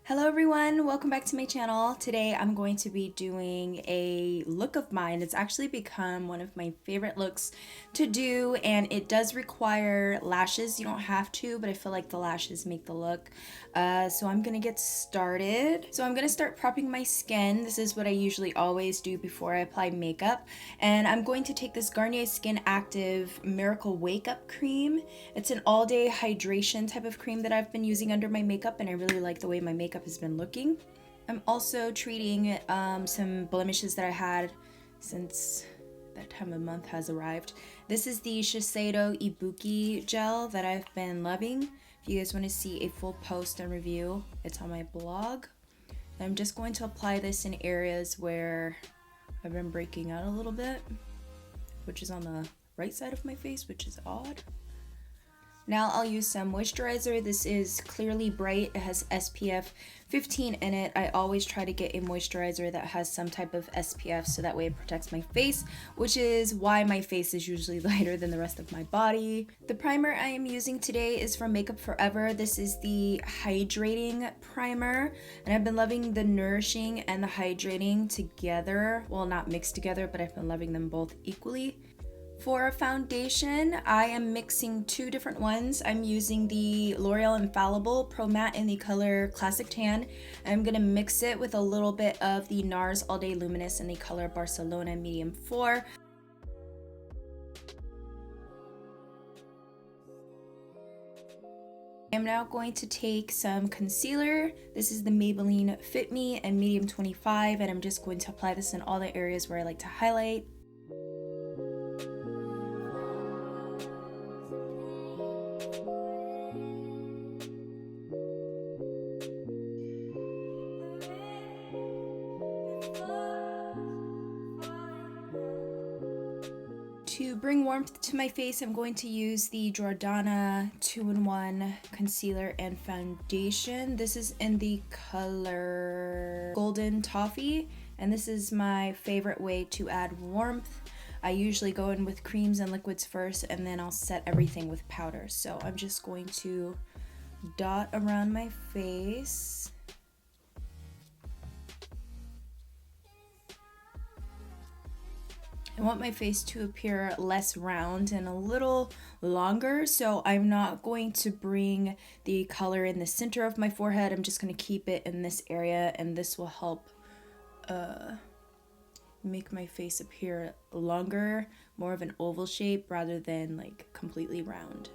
Hello everyone, welcome back to my channel. Today I'm going to be doing a look of mine. It's actually become one of my favorite looks to do, and it does require lashes. You don't have to, but I feel like the lashes make the look. So I'm gonna get started. So I'm gonna start prepping my skin. This is what I usually always do before I apply makeup. And I'm going to take this Garnier Skin Active Miracle Wake Up Cream. It's an all-day hydration type of cream that I've been using under my makeup, and I really like the way my makeup has been looking. I'm also treating some blemishes that I had since that time of month has arrived. This is the Shiseido Ibuki gel that I've been loving. If you guys want to see a full post and review, it's on my blog. And I'm just going to apply this in areas where I've been breaking out a little bit, which is on the right side of my face, which is odd. Now I'll use some moisturizer. This is Clearly Bright. It has SPF 15 in it. I always try to get a moisturizer that has some type of SPF so that way it protects my face, which is why my face is usually lighter than the rest of my body. The primer I am using today is from Makeup Forever. This is the Hydrating Primer, and I've been loving the nourishing and the hydrating together. Well, not mixed together, but I've been loving them both equally. For a foundation, I am mixing two different ones. I'm using the L'Oreal Infallible Pro Matte in the color Classic Tan. I'm going to mix it with a little bit of the NARS All Day Luminous in the color Barcelona Medium 4. I'm now going to take some concealer. This is the Maybelline Fit Me in medium 25, and I'm just going to apply this in all the areas where I like to highlight. To bring warmth to my face, I'm going to use the Jordana 2-in-1 concealer and foundation. This is in the color Golden Toffee, and this is my favorite way to add warmth. I usually go in with creams and liquids first, and then I'll set everything with powder. So I'm just going to dot around my face. I want my face to appear less round and a little longer, so I'm not going to bring the color in the center of my forehead. I'm just going to keep it in this area, and this will help make my face appear longer, more of an oval shape rather than like completely round.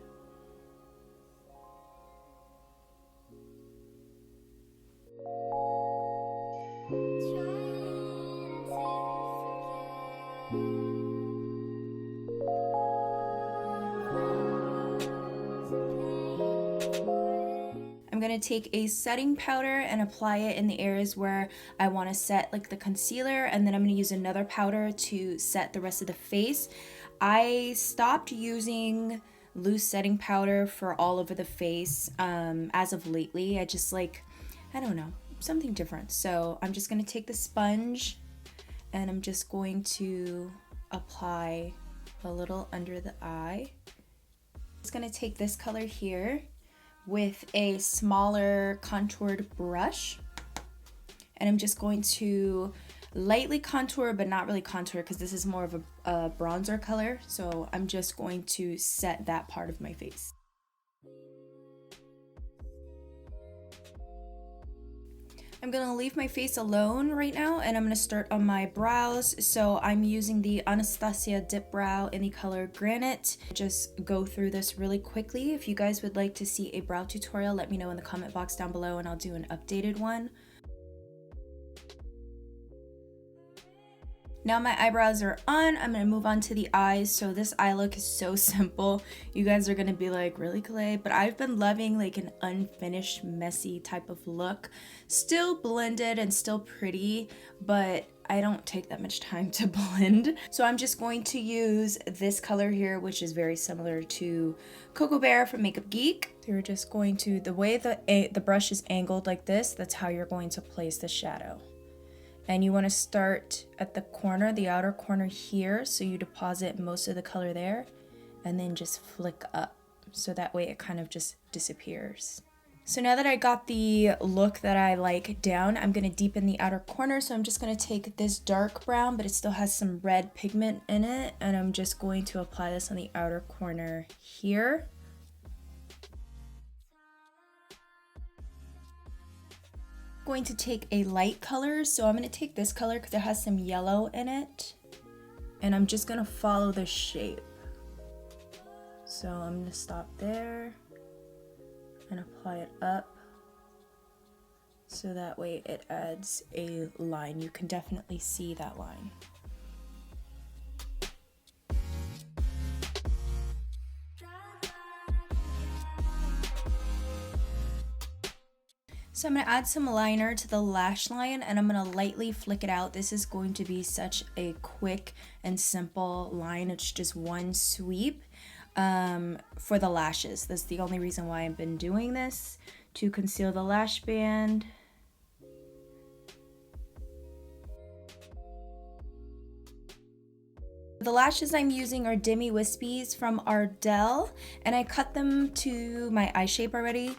I'm going to take a setting powder and apply it in the areas where I want to set like the concealer, and then I'm going to use another powder to set the rest of the face. I stopped using loose setting powder for all over the face as of lately. I just like, I don't know, something different. So I'm just going to take the sponge and I'm just going to apply a little under the eye. I'm just going to take this color here with a smaller contoured brush, and I'm just going to lightly contour but not really contour because this is more of a bronzer color, so I'm just going to set that part of my face. I'm going to leave my face alone right now, and I'm going to start on my brows. So I'm using the Anastasia Dip Brow in the color Granite. Just go through this really quickly. If you guys would like to see a brow tutorial, let me know in the comment box down below and I'll do an updated one. Now my eyebrows are on, I'm going to move on to the eyes. So this eye look is so simple. You guys are going to be like, really, Kalei? But I've been loving like an unfinished, messy type of look. Still blended and still pretty, but I don't take that much time to blend. So I'm just going to use this color here, which is very similar to Cocobear from Makeup Geek. So you're just going to, the way the brush is angled like this, that's how you're going to place the shadow. And you want to start at the corner, the outer corner here, so you deposit most of the color there, and then just flick up, so that way it kind of just disappears. So now that I got the look that I like down, I'm going to deepen the outer corner. So I'm just going to take this dark brown, but it still has some red pigment in it. And I'm just going to apply this on the outer corner here. I'm going to take a light color. So I'm going to take this color because it has some yellow in it. And I'm just going to follow the shape. So I'm going to stop there and apply it up, so that way it adds a line. You can definitely see that line. So I'm going to add some liner to the lash line, and I'm going to lightly flick it out. This is going to be such a quick and simple line. It's just one sweep for the lashes. That's the only reason why I've been doing this, to conceal the lash band. The lashes I'm using are Demi Wispies from Ardell, and I cut them to my eye shape already.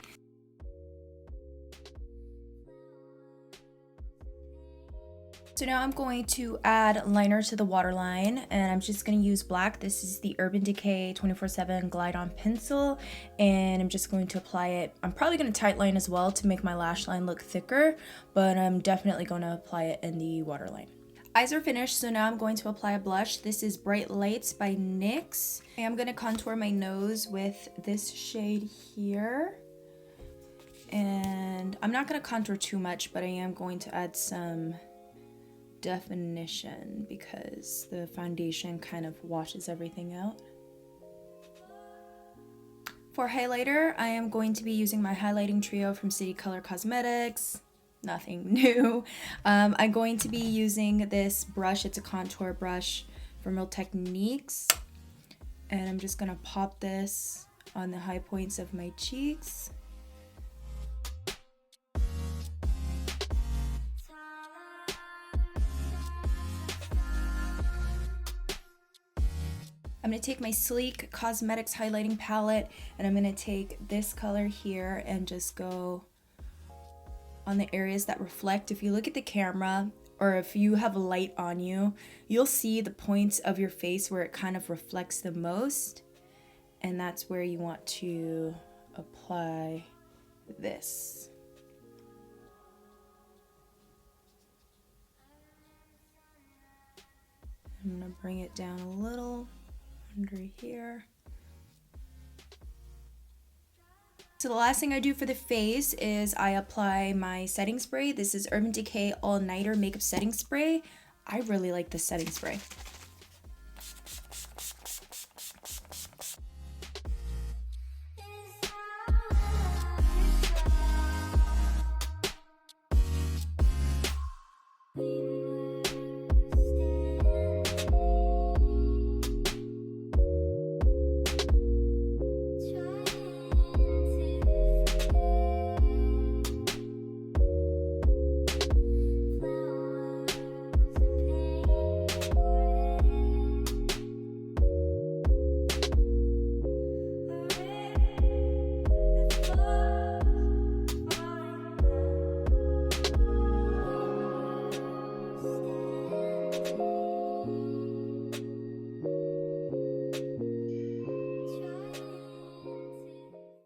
So now I'm going to add liner to the waterline, and I'm just going to use black. This is the Urban Decay 24/7 Glide On Pencil, and I'm just going to apply it. I'm probably going to tight line as well to make my lash line look thicker, but I'm definitely going to apply it in the waterline. Eyes are finished, so now I'm going to apply a blush. This is Bright Lights by NYX. I'm going to contour my nose with this shade here. And I'm not going to contour too much, but I am going to add some definition because the foundation kind of washes everything out. For highlighter, I am going to be using my highlighting trio from City Color Cosmetics. Nothing new. I'm going to be using this brush. It's a contour brush from Real Techniques, and I'm just gonna pop this on the high points of my cheeks. I'm going to take my Sleek Cosmetics highlighting palette, and I'm going to take this color here and just go on the areas that reflect. If you look at the camera, or if you have light on you, you'll see the points of your face where it kind of reflects the most, and that's where you want to apply this. I'm going to bring it down a little under here. So the last thing I do for the face is I apply my setting spray. This is Urban Decay All Nighter Makeup Setting Spray. I really like this setting spray.